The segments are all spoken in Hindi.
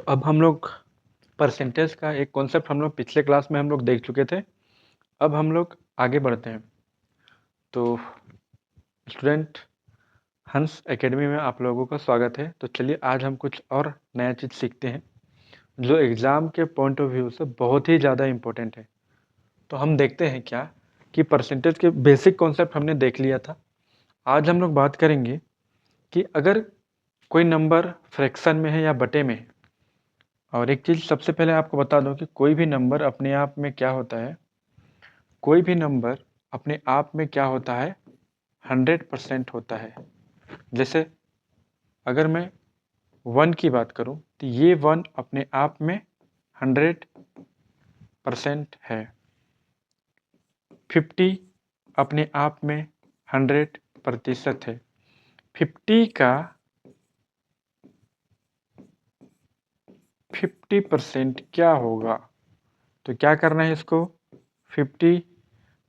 अब हम लोग परसेंटेज का एक कॉन्सेप्ट हम लोग पिछले क्लास में हम लोग देख चुके थे। अब हम लोग आगे बढ़ते हैं। तो स्टूडेंट, हंस एकेडमी में आप लोगों का स्वागत है। तो चलिए आज हम कुछ और नया चीज़ सीखते हैं जो एग्ज़ाम के पॉइंट ऑफ व्यू से बहुत ही ज़्यादा इम्पोर्टेंट है। तो हम देखते हैं क्या कि परसेंटेज के बेसिक कॉन्सेप्ट हमने देख लिया था। आज हम लोग बात करेंगे कि अगर कोई नंबर फ्रैक्शन में है या बटे में है। और एक चीज़ सबसे पहले आपको बता दूं कि कोई भी नंबर अपने आप में क्या होता है, कोई भी नंबर अपने आप में क्या होता है, 100% होता है। जैसे अगर मैं 1 की बात करूं तो ये 1 अपने आप में 100% है। 50 अपने आप में 100% है। 50 का 50% क्या होगा? तो क्या करना है इसको, 50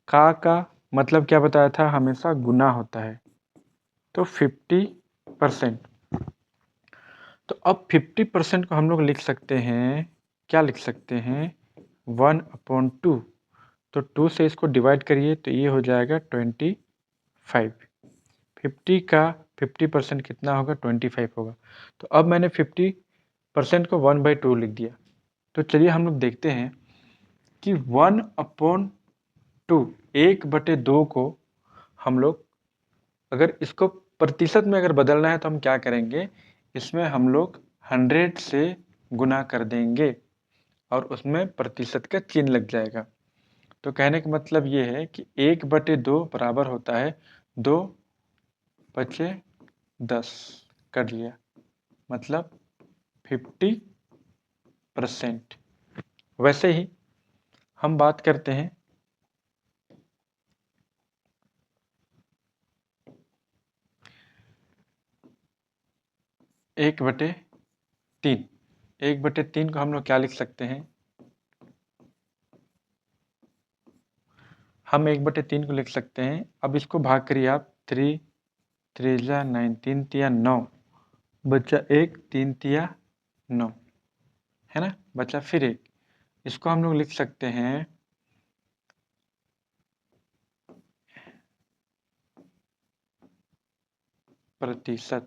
का मतलब क्या बताया था, हमेशा गुना होता है। तो 50%। तो अब 50% को हम लोग लिख सकते हैं, क्या लिख सकते हैं, 1/2। तो 2 से इसको डिवाइड करिए तो ये हो जाएगा 25। 50 का 50% कितना होगा, 25 होगा। तो अब मैंने 50% को 1/2 लिख दिया। तो चलिए हम लोग देखते हैं कि 1/2, 1/2 को हम लोग अगर इसको प्रतिशत में अगर बदलना है तो हम क्या करेंगे, इसमें हम लोग 100 से गुना कर देंगे और उसमें प्रतिशत का चिन्ह लग जाएगा। तो कहने का मतलब ये है कि 1/2 बराबर होता है 2 बचे 10 कर लिया, मतलब 50%। वैसे ही हम बात करते हैं 1/3। 1/3 को हम लोग क्या लिख सकते हैं, हम 1/3 को लिख सकते हैं। अब इसको भाग करिए आप, 3 3 9, 3 तिया 9, बचा 1, 3 तिया 9, है ना, बचा फिर 1। इसको हम लोग लिख सकते हैं प्रतिशत।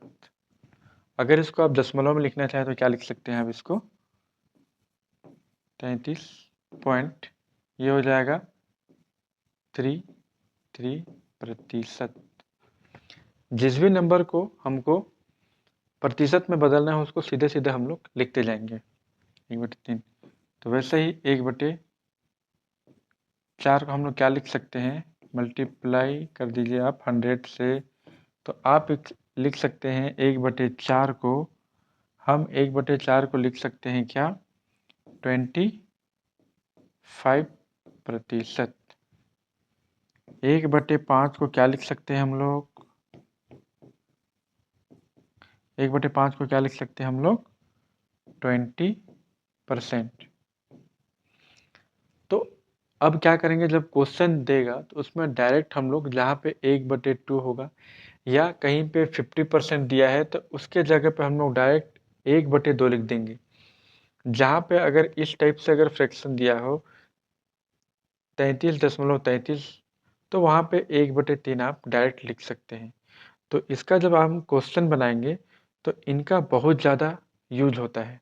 अगर इसको आप दशमलव में लिखना चाहें तो क्या लिख सकते हैं आप इसको, 33 पॉइंट, ये हो जाएगा 33%। जिस भी नंबर को हमको प्रतिशत में बदलना है उसको सीधे सीधे हम लोग लिखते जाएंगे 1/3। तो वैसे ही 1/4 को हम लोग क्या लिख सकते हैं, मल्टीप्लाई कर दीजिए आप 100 से। तो आप लिख सकते हैं 1/4 को, हम 1/4 को लिख सकते हैं क्या, 25%। 1/5 को क्या लिख सकते हैं हम लोग, 1/5 को क्या लिख सकते हैं हम लोग, 20%। तो अब क्या करेंगे, जब क्वेश्चन देगा तो उसमें डायरेक्ट हम लोग जहाँ पे 1/2 होगा या कहीं पे 50% दिया है तो उसके जगह पे हम लोग डायरेक्ट 1/2 लिख देंगे। जहाँ पे अगर इस टाइप से अगर फ्रैक्शन दिया हो 33.33, तो वहाँ पे 1/3 आप डायरेक्ट लिख सकते हैं। तो इसका जब हम क्वेश्चन बनाएंगे तो इनका बहुत ज़्यादा यूज होता है।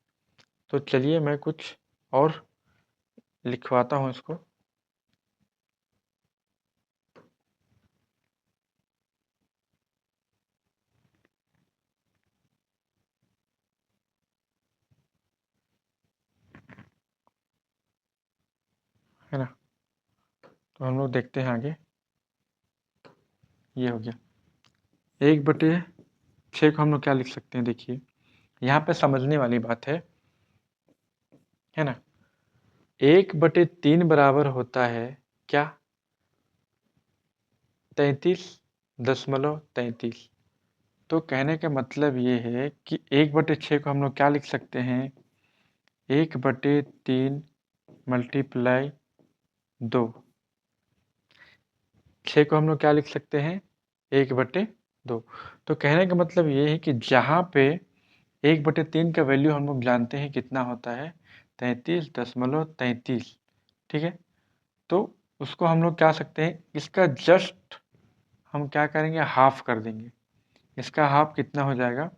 तो चलिए मैं कुछ और लिखवाता हूँ इसको। है ना, तो हम लोग देखते हैं आगे। ये हो गया 1/6 को हम लोग क्या लिख सकते हैं, देखिए यहाँ पे समझने वाली बात है ना। 1/3 बराबर होता है क्या, 33.33। तो कहने का मतलब ये है कि 1/6 को हम लोग क्या लिख सकते हैं, 1/3 मल्टीप्लाई 2। 6 को हम लोग क्या लिख सकते हैं, 1/2। तो कहने का मतलब ये है कि जहाँ पे 1/3 का वैल्यू हम लोग जानते हैं कितना होता है, 33.33। ठीक है, तो उसको हम लोग क्या सकते हैं, इसका जस्ट हम क्या करेंगे, हाफ कर देंगे। इसका हाफ कितना हो जाएगा,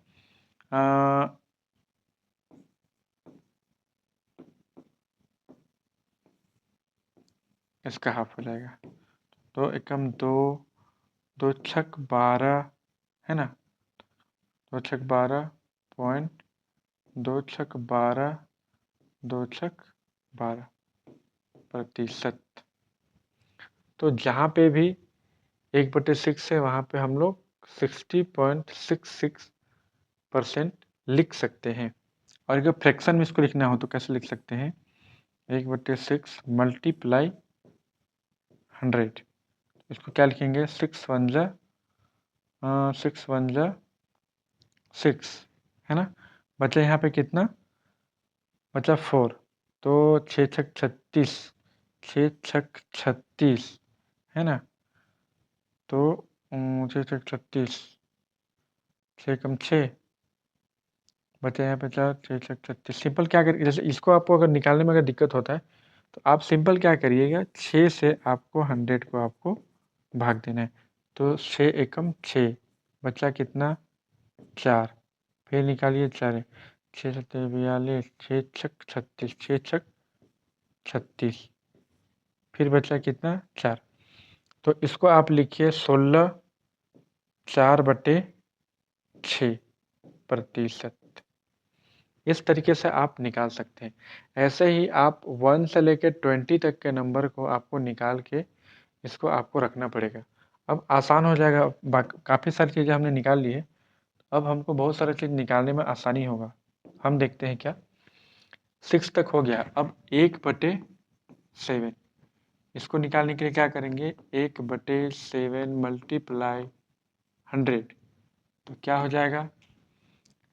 इसका हाफ हो जाएगा। तो एकम 2, 2 छक 12 है ना, 2 छक 12 पॉइंट, 2 छक 12, 2 छक 12%। तो जहाँ पे भी 1/6 है वहाँ पे हम लोग 60.66% लिख सकते हैं। और अगर फ्रैक्शन में इसको लिखना हो तो कैसे लिख सकते हैं, 1/6 मल्टीप्लाई 100। इसको क्या लिखेंगे, 6 1 जा 6 है ना, बचा यहाँ पे कितना बचा 4, तो 6 छक 36, 6 छक 36 है ना, तो 6 छक 36, 6 कम 6 बचा यहाँ पे 4, 6 छक 36। सिंपल क्या करिए, जैसे इसको आपको अगर निकालने में अगर दिक्कत होता है तो आप सिंपल क्या करिएगा, 6 से आपको 100 को आपको भाग देना है। तो 6 एकम 6 बचा कितना 4, फिर निकालिए 4, 6 सत्ते 42, 6 छक 36, 6 छक 36, फिर बचा कितना 4। तो इसको आप लिखिए 16 4/6%। इस तरीके से आप निकाल सकते हैं। ऐसे ही आप 1 से लेकर 20 तक के नंबर को आपको निकाल के इसको आपको रखना पड़ेगा। अब आसान हो जाएगा, काफ़ी सारी चीज़ें हमने निकाल ली है, अब हमको बहुत सारी चीज़ निकालने में आसानी होगा। हम देखते हैं क्या, 6 तक हो गया। अब 1/7 इसको निकालने के लिए क्या करेंगे, 1/7 मल्टीप्लाई 100, तो क्या हो जाएगा,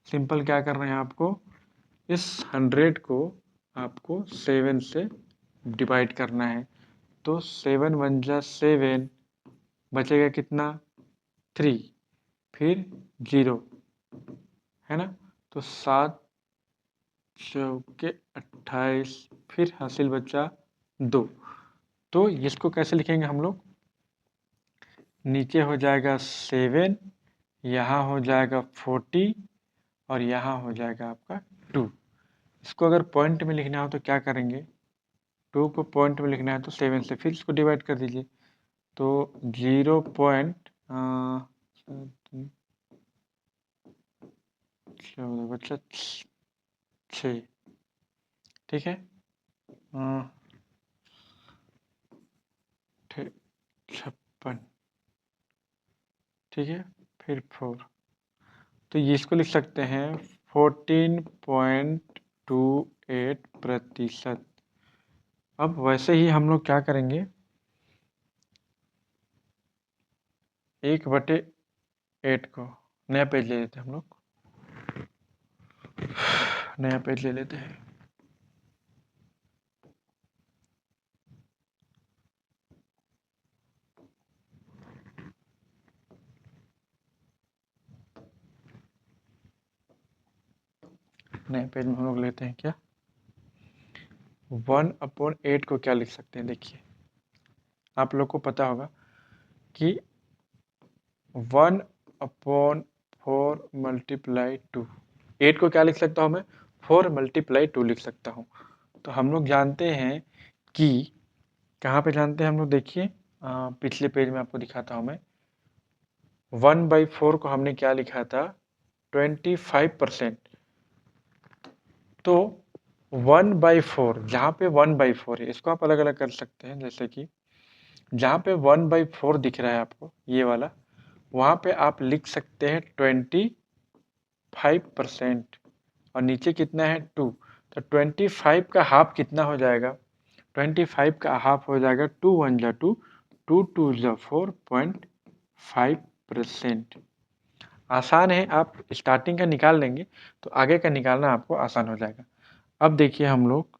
सिंपल क्या कर रहे हैं आपको, इस 100 को आपको 7 से डिवाइड करना है। तो 7 1 जा 7, बचेगा कितना 3, फिर 0 है ना, तो 7 चौके 28, फिर हासिल बचा 2। तो इसको कैसे लिखेंगे हम लोग, नीचे हो जाएगा 7, यहाँ हो जाएगा 40 और यहाँ हो जाएगा आपका 2। इसको अगर पॉइंट में लिखना हो तो क्या करेंगे, 2 को पॉइंट में लिखना है तो 7 से फिर इसको डिवाइड कर दीजिए। तो 0 पॉइंट 14 बचा 6, ठीक है, 56, ठीक है, फिर 4, तो ये इसको लिख सकते हैं 14.28%। अब वैसे ही हम लोग क्या करेंगे, 1/8 को नया पेज ले लेते हैं, हम लोग नया पेज ले लेते हैं। नए पेज में हम लोग लेते हैं क्या, 1/8 को क्या लिख सकते हैं, देखिए आप लोग को पता होगा कि 1/4 मल्टीप्लाई 2, 8 को क्या लिख सकता हूँ मैं, 4 मल्टीप्लाई 2 लिख सकता हूँ। तो हम लोग जानते हैं कि कहाँ पे जानते हैं हम लोग, देखिए पिछले पेज में आपको दिखाता हूँ मैं, 1/4 को हमने क्या लिखा था 25%। तो 1/4, जहाँ पे 1/4 है इसको आप अलग अलग कर सकते हैं, जैसे कि जहाँ पे 1/4 दिख रहा है आपको ये वाला, वहाँ पे आप लिख सकते हैं 25% और नीचे कितना है 2, तो 25 का हाफ कितना हो जाएगा, 25 का हाफ हो जाएगा 2 1 जा 2, 2 2 जा 4.5%। आसान है, आप स्टार्टिंग का निकाल लेंगे तो आगे का निकालना आपको आसान हो जाएगा। अब देखिए हम लोग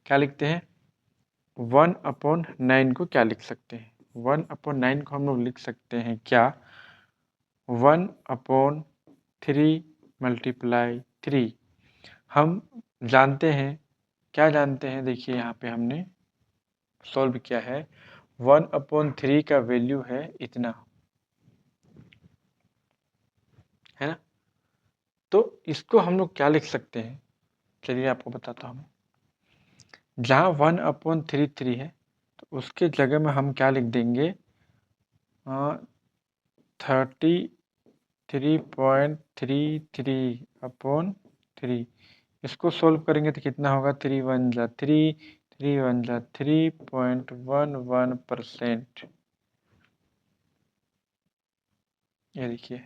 क्या लिखते हैं, 1/9 को क्या लिख सकते हैं, 1/9 को हम लोग लिख सकते हैं क्या, 1/3 मल्टीप्लाई 3 हम जानते हैं, क्या जानते हैं, देखिए यहाँ पे हमने सॉल्व किया है 1/3 का वैल्यू है इतना, है ना। तो इसको हम लोग क्या लिख सकते हैं, चलिए आपको बताता हूँ। जहाँ 1/3 है तो उसके जगह में हम क्या लिख देंगे 33.33/3। इसको सोल्व करेंगे तो कितना होगा 3 1 जा 3 3 1 जा 3.11%। ये देखिए,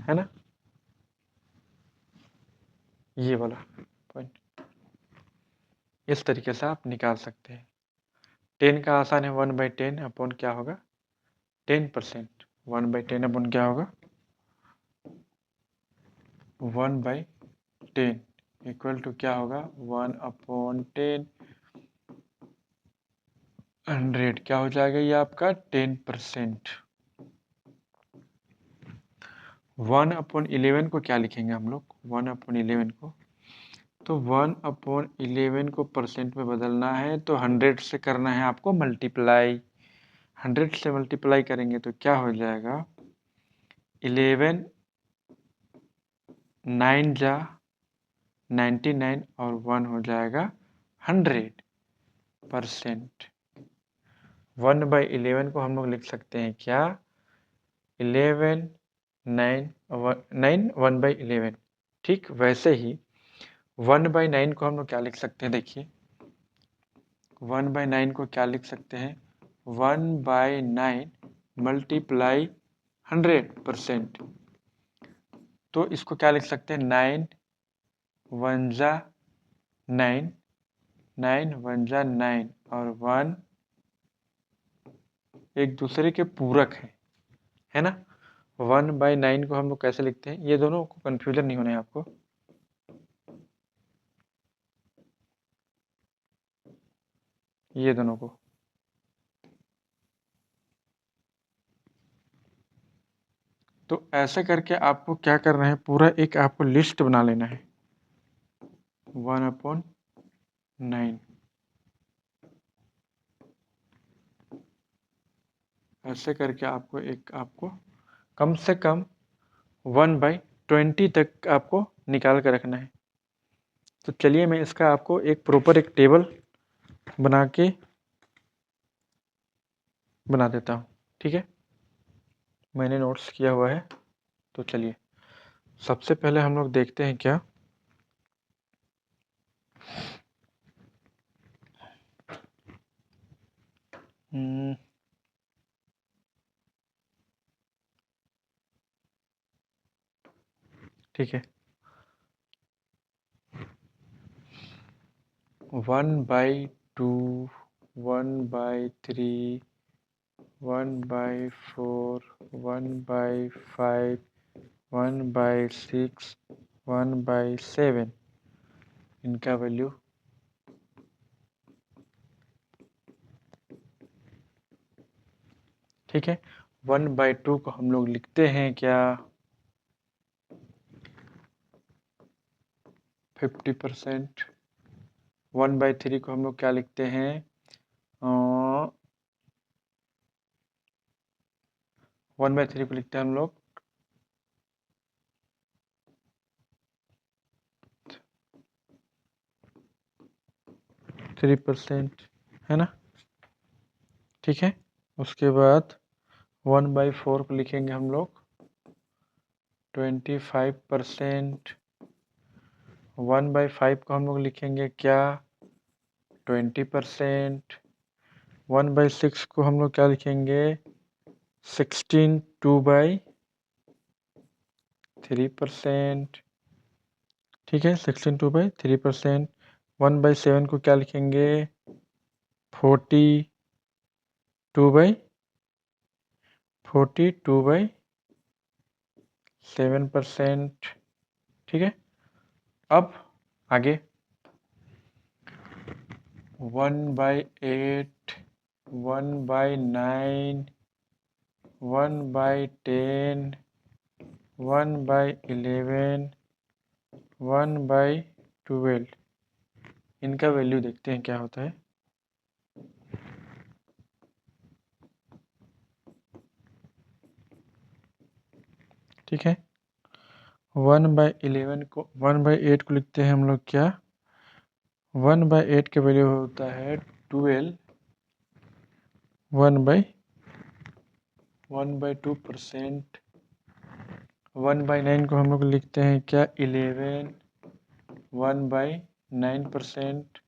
है ना, ये वाला पॉइंट इस तरीके से आप निकाल सकते हैं। 10 का आसान है, 1/10 अपॉन क्या होगा 10%। 1/10 अपॉन क्या होगा 1/10 इक्वल टू क्या होगा 1/10 100 क्या हो जाएगा ये आपका 10%। 1/11 को क्या लिखेंगे हम लोग 1/11 को, तो 1/11 को परसेंट में बदलना है तो 100 से करना है आपको मल्टीप्लाई। 100 से मल्टीप्लाई करेंगे तो क्या हो जाएगा 11 9 जा 99 और 1 हो जाएगा 100%। 1/11 को हम लोग लिख सकते हैं क्या 11 9 1/11। ठीक वैसे ही 1/9 को हम लोग क्या लिख सकते हैं, देखिए 1/9 को क्या लिख सकते हैं 1/9 मल्टीप्लाई 100%। तो इसको क्या लिख सकते हैं 9 1 जा 9 9 1 जा 9 और 1 एक दूसरे के पूरक है ना। 1/9 को हम लोग कैसे लिखते हैं, ये दोनों को कंफ्यूजन नहीं होना है आपको। ये दोनों को तो ऐसे करके आपको क्या करना है, पूरा एक आपको लिस्ट बना लेना है 1/9। ऐसे करके आपको कम से कम 1/20 तक आपको निकाल कर रखना है। तो चलिए मैं इसका आपको एक प्रॉपर एक टेबल बना के बना देता हूँ, ठीक है। मैंने नोट्स किया हुआ है, तो चलिए सबसे पहले हम लोग देखते हैं क्या ठीक है 1/2 1/3 1/4 1/5 1/6 1/7 इनका वैल्यू ठीक है। 1/2 को हम लोग लिखते हैं क्या 50%। 1/3 को हम लोग क्या लिखते हैं 1/3 को लिखते हैं हम लोग 3%, है ना, ठीक है। उसके बाद 1/4 को लिखेंगे हम लोग 25%। 1/5 को हम लोग लिखेंगे क्या 20%। 1/6 को हम लोग क्या लिखेंगे 16 2/3%, ठीक है 16 2/3%। 1/7 को क्या लिखेंगे 42/7%, ठीक है। अब आगे 1/8 1/9 1/10 1/11 1/12, इनका वैल्यू देखते हैं क्या होता है। ठीक है, 1/11 को 1/8 को लिखते हैं हम लोग क्या, 1/8 का वैल्यू होता है 12, 1/2%। 1/9 को हम लोग लिखते हैं क्या, 11, 1/9%।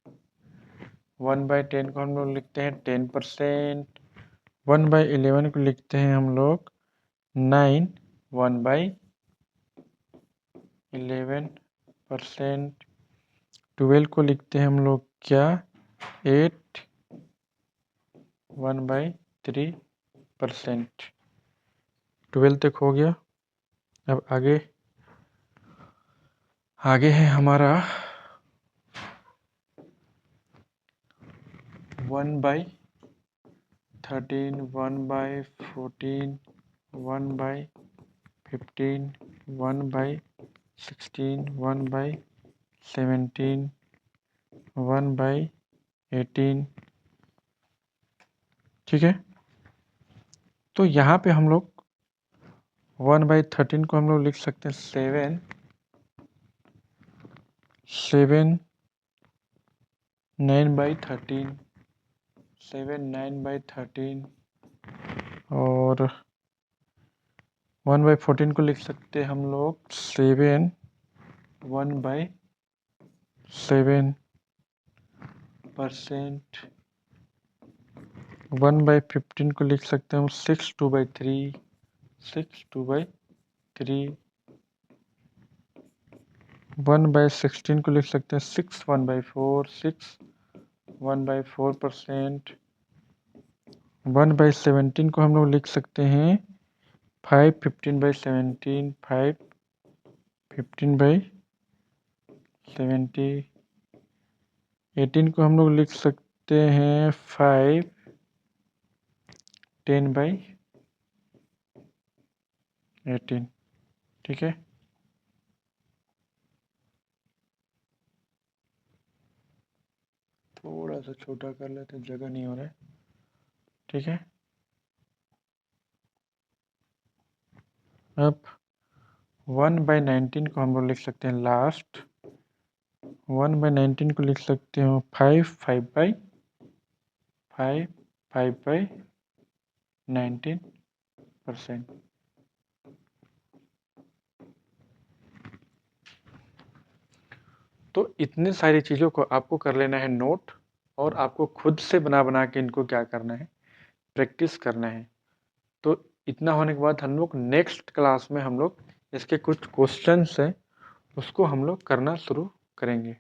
1/10 को हम लोग लिखते हैं 10%। 1/11 को लिखते हैं हम लोग 9, 1/11%। 12 को लिखते हैं हम लोग क्या, 8, 1/3%। 12 तक हो गया। अब आगे है हमारा 1/13, 1/14, 1/15, 1/16, 1/17, 1/18। ठीक है, तो यहाँ पे हम लोग 1/13 को हम लोग लिख सकते हैं 7, 9/13, 7, 9/13। और 1/14 को लिख सकते हैं हम लोग 7, 1/7%। 1/15 को लिख सकते हैं हम 6, 2/3, 6, 2/3। 1/16 को लिख सकते हैं 6, 1/4, 6, 1/4%। 1/17 को हम लोग लिख सकते हैं 5, 15/17, 5, 15/70। 18 को हम लोग लिख सकते हैं 5, 10/18। ठीक है, थोड़ा सा छोटा कर लेते, जगह नहीं हो रहा है। ठीक है, अब 1/19 को हम लोग लिख सकते हैं लास्ट। 1/19 को लिख सकते हो 5, 5/19%। तो इतनी सारी चीज़ों को आपको कर लेना है नोट, और आपको खुद से बना के इनको क्या करना है, प्रैक्टिस करना है। तो इतना होने के बाद हम लोग नेक्स्ट क्लास में हम लोग इसके कुछ क्वेश्चंस हैं उसको हम लोग करना शुरू करेंगे।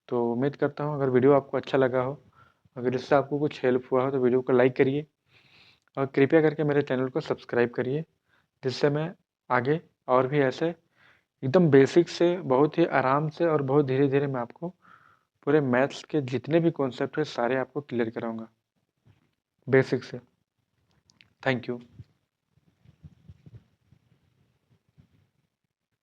तो उम्मीद करता हूँ अगर वीडियो आपको अच्छा लगा हो, अगर इससे आपको कुछ हेल्प हुआ हो तो वीडियो को लाइक करिए, और कृपया करके मेरे चैनल को सब्सक्राइब करिए, जिससे मैं आगे और भी ऐसे एकदम बेसिक से बहुत ही आराम से और बहुत धीरे धीरे मैं आपको पूरे मैथ्स के जितने भी कॉन्सेप्ट है सारे आपको क्लियर कराऊंगा बेसिक से। Thank you.